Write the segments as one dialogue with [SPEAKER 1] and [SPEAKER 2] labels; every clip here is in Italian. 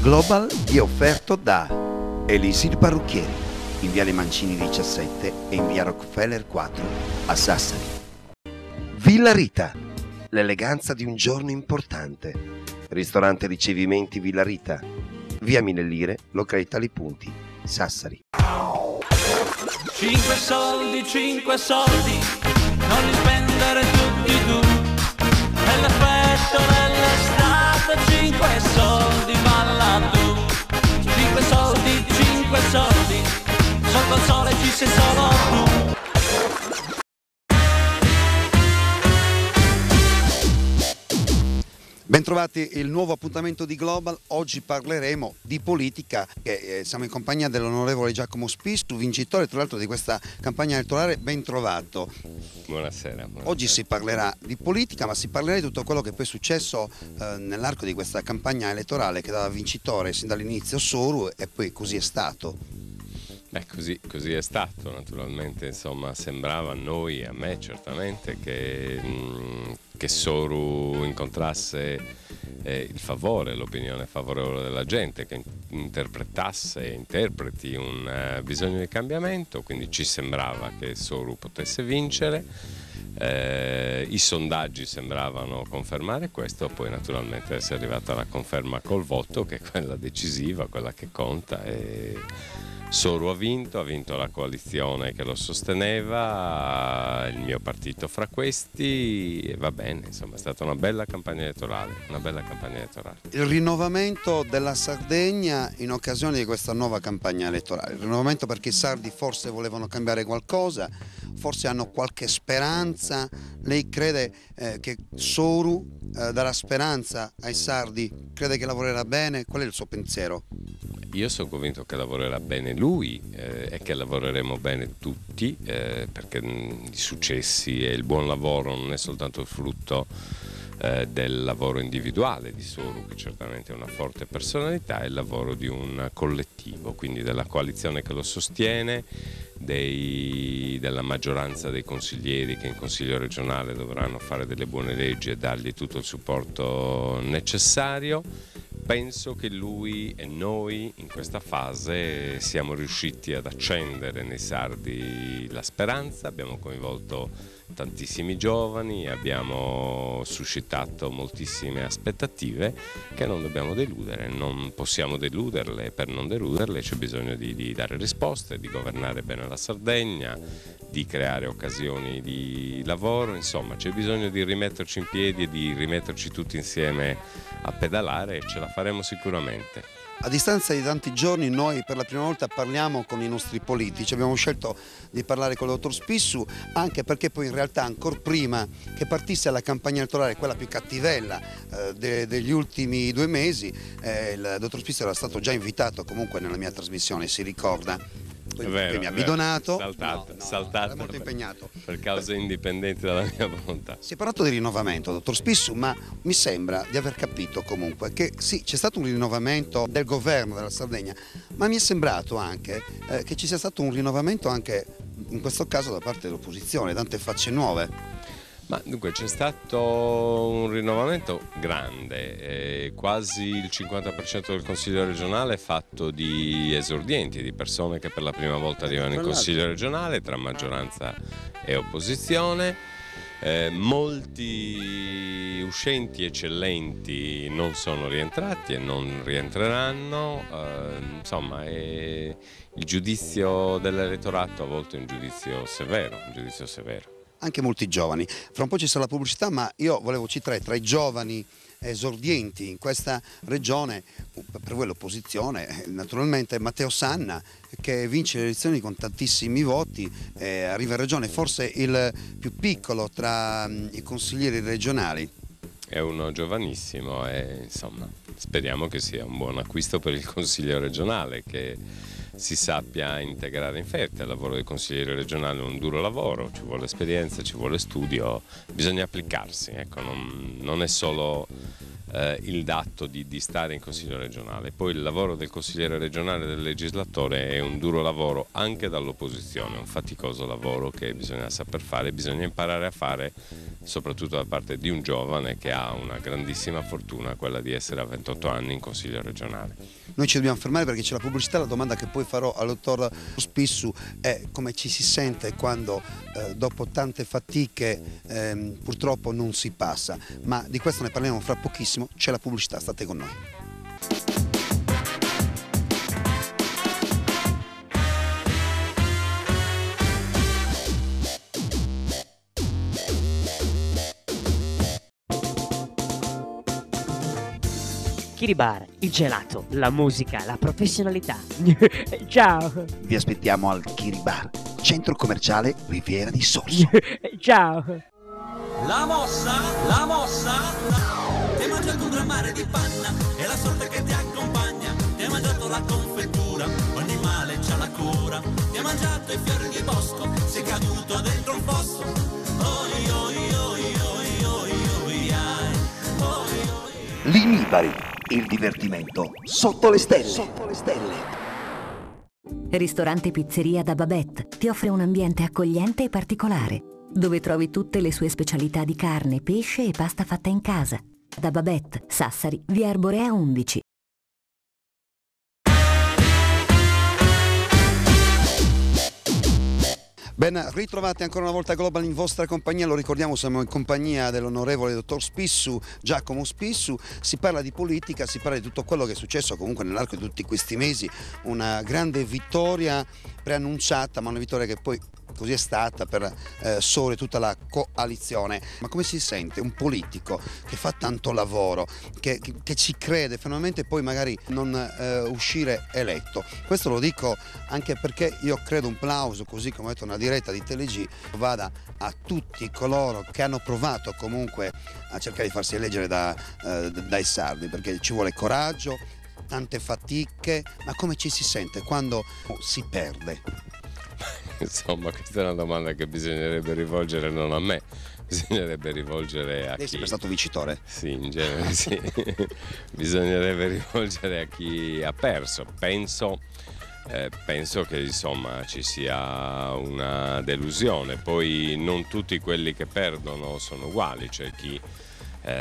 [SPEAKER 1] Global vi è offerto da Elisir Parrucchieri in Viale Mancini 17 e in Via Rockefeller 4 a Sassari. Villa Rita, l'eleganza di un giorno importante. Ristorante Ricevimenti Villa Rita, Via Mille Lire, località Li Punti, Sassari.
[SPEAKER 2] 5 soldi, non li spendere tutti tu. È l'effetto dell'estate, 5 soldi, balla tu. 5 soldi, sotto il sole ci sei solo tu.
[SPEAKER 1] Bentrovati, il nuovo appuntamento di Global. Oggi parleremo di politica. Siamo in compagnia dell'onorevole Giacomo Spissu, vincitore tra l'altro di questa campagna elettorale. Ben trovato.
[SPEAKER 3] Buonasera.
[SPEAKER 1] Oggi si parlerà di politica, ma si parlerà di tutto quello che poi è successo nell'arco di questa campagna elettorale, che dava vincitore sin dall'inizio Soru, e poi così è stato.
[SPEAKER 3] Beh, così è stato, naturalmente. Insomma, sembrava a me certamente che Soru incontrasse il favore, l'opinione favorevole della gente, che interpreti un bisogno di cambiamento, quindi ci sembrava che Soru potesse vincere. I sondaggi sembravano confermare questo, poi naturalmente è arrivata la conferma col voto, che è quella decisiva, quella che conta, e Soru ha vinto la coalizione che lo sosteneva, il mio partito fra questi, e va bene, insomma è stata una bella campagna elettorale.
[SPEAKER 1] Il rinnovamento della Sardegna in occasione di questa nuova campagna elettorale, il rinnovamento perché i sardi forse volevano cambiare qualcosa, forse hanno qualche speranza. Lei crede che Soru darà speranza ai sardi? Crede che lavorerà bene? Qual è il suo pensiero?
[SPEAKER 3] Io sono convinto che lavorerà bene lui e che lavoreremo bene tutti, perché i successi e il buon lavoro non è soltanto il frutto del lavoro individuale di Soru, che certamente è una forte personalità, è il lavoro di un collettivo, quindi della coalizione che lo sostiene, della maggioranza dei consiglieri che in consiglio regionale dovranno fare delle buone leggi e dargli tutto il supporto necessario. Penso che lui e noi in questa fase siamo riusciti ad accendere nei sardi la speranza, abbiamo coinvolto tantissimi giovani, abbiamo suscitato moltissime aspettative che non dobbiamo deludere, non possiamo deluderle. Per non deluderle c'è bisogno di dare risposte, di governare bene la Sardegna, di creare occasioni di lavoro, insomma c'è bisogno di rimetterci in piedi e di rimetterci tutti insieme a pedalare, e ce la faremo sicuramente.
[SPEAKER 1] A distanza di tanti giorni noi per la prima volta parliamo con i nostri politici. Abbiamo scelto di parlare con il dottor Spissu anche perché poi in realtà ancora prima che partisse la campagna elettorale, quella più cattivella degli ultimi 2 mesi, il dottor Spissu era stato già invitato comunque nella mia trasmissione, si ricorda. Poi mi ha bidonato,
[SPEAKER 3] saltato,
[SPEAKER 1] molto impegnato
[SPEAKER 3] per cause indipendenti dalla mia volontà.
[SPEAKER 1] Si è parlato di rinnovamento, dottor Spissu, ma mi sembra di aver capito comunque che sì, c'è stato un rinnovamento del governo della Sardegna, ma mi è sembrato anche che ci sia stato un rinnovamento anche in questo caso da parte dell'opposizione, tante facce nuove.
[SPEAKER 3] Ma dunque c'è stato un rinnovamento grande, quasi il 50% del Consiglio regionale è fatto di esordienti, di persone che per la prima volta arrivano in Consiglio regionale tra maggioranza e opposizione. Molti uscenti eccellenti non sono rientrati e non rientreranno, insomma il giudizio dell'elettorato a volte è un giudizio severo.
[SPEAKER 1] Anche molti giovani. Fra un po' ci sarà la pubblicità, ma io volevo citare tra i giovani esordienti in questa regione, per voi l'opposizione, naturalmente Matteo Sanna, che vince le elezioni con tantissimi voti, arriva in regione, forse il più piccolo tra i consiglieri regionali.
[SPEAKER 3] È uno giovanissimo e insomma speriamo che sia un buon acquisto per il Consiglio regionale, che si sappia integrare in fretta. Il lavoro del consigliere regionale è un duro lavoro, ci vuole esperienza, ci vuole studio, bisogna applicarsi, ecco, non è solo il dato di stare in consiglio regionale. Poi il lavoro del consigliere regionale, del legislatore, è un duro lavoro anche dall'opposizione, un faticoso lavoro che bisogna saper fare, bisogna imparare a fare, soprattutto da parte di un giovane che ha una grandissima fortuna, quella di essere a 28 anni in consiglio regionale.
[SPEAKER 1] Noi ci dobbiamo fermare perché c'è la pubblicità. La domanda che poi farò al dottor Spissu è come ci si sente quando dopo tante fatiche purtroppo non si passa, ma di questo ne parliamo fra pochissimo. C'è la pubblicità, state con noi.
[SPEAKER 4] Kiribar, il gelato, la musica, la professionalità. Ciao!
[SPEAKER 5] Vi aspettiamo al Kiribar, centro commerciale Riviera di Sorso.
[SPEAKER 4] Ciao!
[SPEAKER 2] La mossa, ti hai mangiato un gran mare di panna, è la sorte che ti accompagna, ti hai mangiato la confettura, ogni male c'ha la cura, ti hai mangiato i fiori di bosco, sei caduto dentro un fosso, oi oi oi oi oi oi ai, oi oi.
[SPEAKER 5] Limibari, il divertimento sotto le stelle. Sotto le stelle.
[SPEAKER 6] Ristorante Pizzeria da Babette ti offre un ambiente accogliente e particolare, dove trovi tutte le sue specialità di carne, pesce e pasta fatta in casa. Da Babette, Sassari, via Arborea 11.
[SPEAKER 1] Ben ritrovati ancora una volta a Global in vostra compagnia. Lo ricordiamo, siamo in compagnia dell'onorevole dottor Spissu, Giacomo Spissu. Si parla di politica, si parla di tutto quello che è successo comunque nell'arco di tutti questi mesi. Una grande vittoria preannunciata, ma una vittoria che poi così è stata per solo tutta la coalizione. Ma come si sente un politico che fa tanto lavoro, che ci crede finalmente, poi magari non uscire eletto? Questo lo dico anche perché io credo un plauso, così come ho detto una diretta di TeleG, vada a tutti coloro che hanno provato comunque a cercare di farsi eleggere dai sardi, perché ci vuole coraggio, tante fatiche, ma come ci si sente quando si perde?
[SPEAKER 3] Insomma, questa è una domanda che bisognerebbe rivolgere non a me, bisognerebbe rivolgere a chi...
[SPEAKER 1] Lei è stato vincitore?
[SPEAKER 3] Sì, in genere sì. Bisognerebbe rivolgere a chi ha perso. Penso che insomma ci sia una delusione. Poi non tutti quelli che perdono sono uguali, c'è chi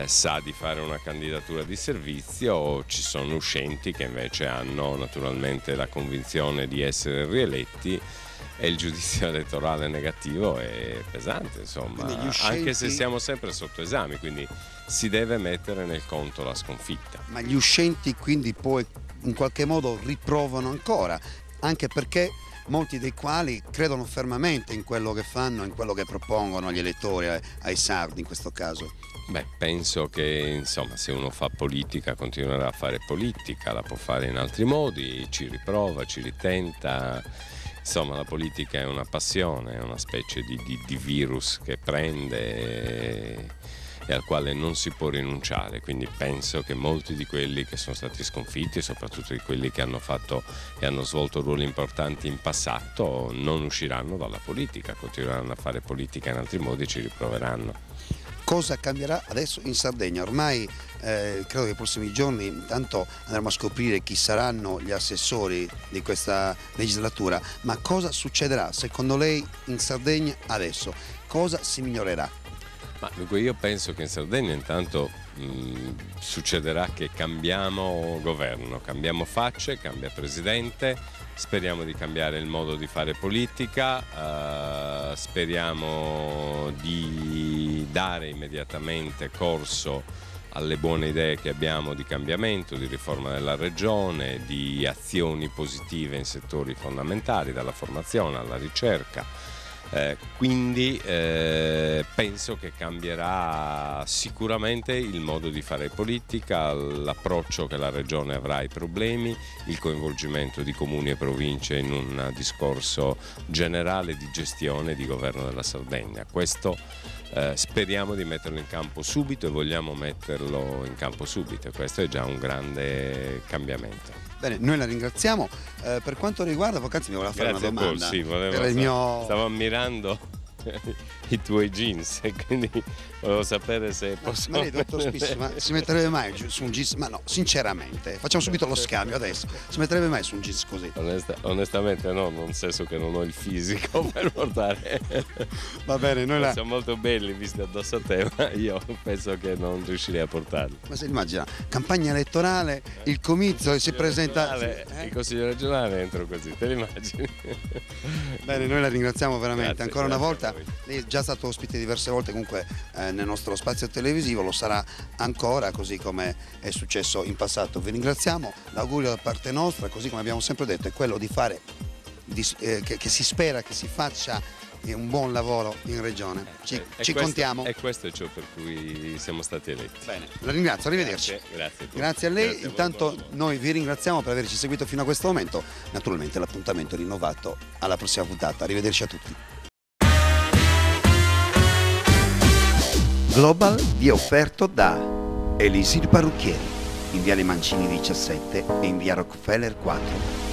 [SPEAKER 3] sa di fare una candidatura di servizio, ci sono uscenti che invece hanno naturalmente la convinzione di essere rieletti, e il giudizio elettorale negativo è pesante, insomma, anche se siamo sempre sotto esame, quindi si deve mettere nel conto la sconfitta.
[SPEAKER 1] Ma gli uscenti quindi poi in qualche modo riprovano ancora, anche perché molti dei quali credono fermamente in quello che fanno, in quello che propongono agli elettori, ai sardi in questo caso.
[SPEAKER 3] Beh, penso che insomma, se uno fa politica continuerà a fare politica, la può fare in altri modi, ci riprova, ci ritenta. Insomma, la politica è una passione, è una specie di virus che prende e al quale non si può rinunciare, quindi penso che molti di quelli che sono stati sconfitti, soprattutto di quelli che hanno fatto e hanno svolto ruoli importanti in passato, non usciranno dalla politica, continueranno a fare politica in altri modi e ci riproveranno.
[SPEAKER 1] Cosa cambierà adesso in Sardegna? Ormai credo che nei prossimi giorni intanto andremo a scoprire chi saranno gli assessori di questa legislatura, ma cosa succederà secondo lei in Sardegna adesso? Cosa si migliorerà?
[SPEAKER 3] Ma dunque io penso che in Sardegna intanto succederà che cambiamo governo, cambiamo facce, cambia presidente, speriamo di cambiare il modo di fare politica, speriamo di dare immediatamente corso alle buone idee che abbiamo di cambiamento, di riforma della regione, di azioni positive in settori fondamentali, dalla formazione alla ricerca. Quindi penso che cambierà sicuramente il modo di fare politica, l'approccio che la regione avrà ai problemi, il coinvolgimento di comuni e province in un discorso generale di gestione e di governo della Sardegna. Questo speriamo di metterlo in campo subito e vogliamo metterlo in campo subito, questo è già un grande cambiamento.
[SPEAKER 1] Bene, noi la ringraziamo. Per quanto riguarda, poc'anzi mi voleva fare
[SPEAKER 3] Grazie
[SPEAKER 1] una
[SPEAKER 3] Paul,
[SPEAKER 1] domanda.
[SPEAKER 3] sì,
[SPEAKER 1] Per il mio...
[SPEAKER 3] stavo ammirando i tuoi jeans e quindi volevo sapere se posso...
[SPEAKER 1] Ma lei, dottor Spissu, ma si metterebbe mai su un jeans? Ma no, sinceramente, facciamo subito lo scambio adesso. Si metterebbe mai su un jeans così?
[SPEAKER 3] Onestamente no, nel senso che non ho il fisico per portare.
[SPEAKER 1] Va bene, noi la...
[SPEAKER 3] Sono molto belli visti addosso a te, ma io penso che non riuscirei a portarli.
[SPEAKER 1] Ma se immagina, campagna elettorale, il comizio e si presenta...
[SPEAKER 3] Il consiglio regionale entro così, te l'immagini?
[SPEAKER 1] Bene, noi la ringraziamo veramente.
[SPEAKER 3] Grazie,
[SPEAKER 1] Ancora una
[SPEAKER 3] grazie
[SPEAKER 1] volta,
[SPEAKER 3] a voi.
[SPEAKER 1] lei è già stato ospite diverse volte comunque nel nostro spazio televisivo, lo sarà ancora, così come è successo in passato. Vi ringraziamo, l'augurio da parte nostra, così come abbiamo sempre detto, è quello di fare, che si spera che si faccia un buon lavoro in regione. Ci contiamo.
[SPEAKER 3] E questo è ciò per cui siamo stati eletti.
[SPEAKER 1] Bene, la ringrazio, arrivederci.
[SPEAKER 3] Grazie
[SPEAKER 1] A lei,
[SPEAKER 3] Grazie,
[SPEAKER 1] intanto
[SPEAKER 3] buon lavoro.
[SPEAKER 1] noi vi ringraziamo per averci seguito fino a questo momento, naturalmente l'appuntamento è rinnovato alla prossima puntata, arrivederci a tutti.
[SPEAKER 5] Global vi è offerto da Elisir Parrucchieri, in Viale Mancini 17 e in Via Rockefeller 4.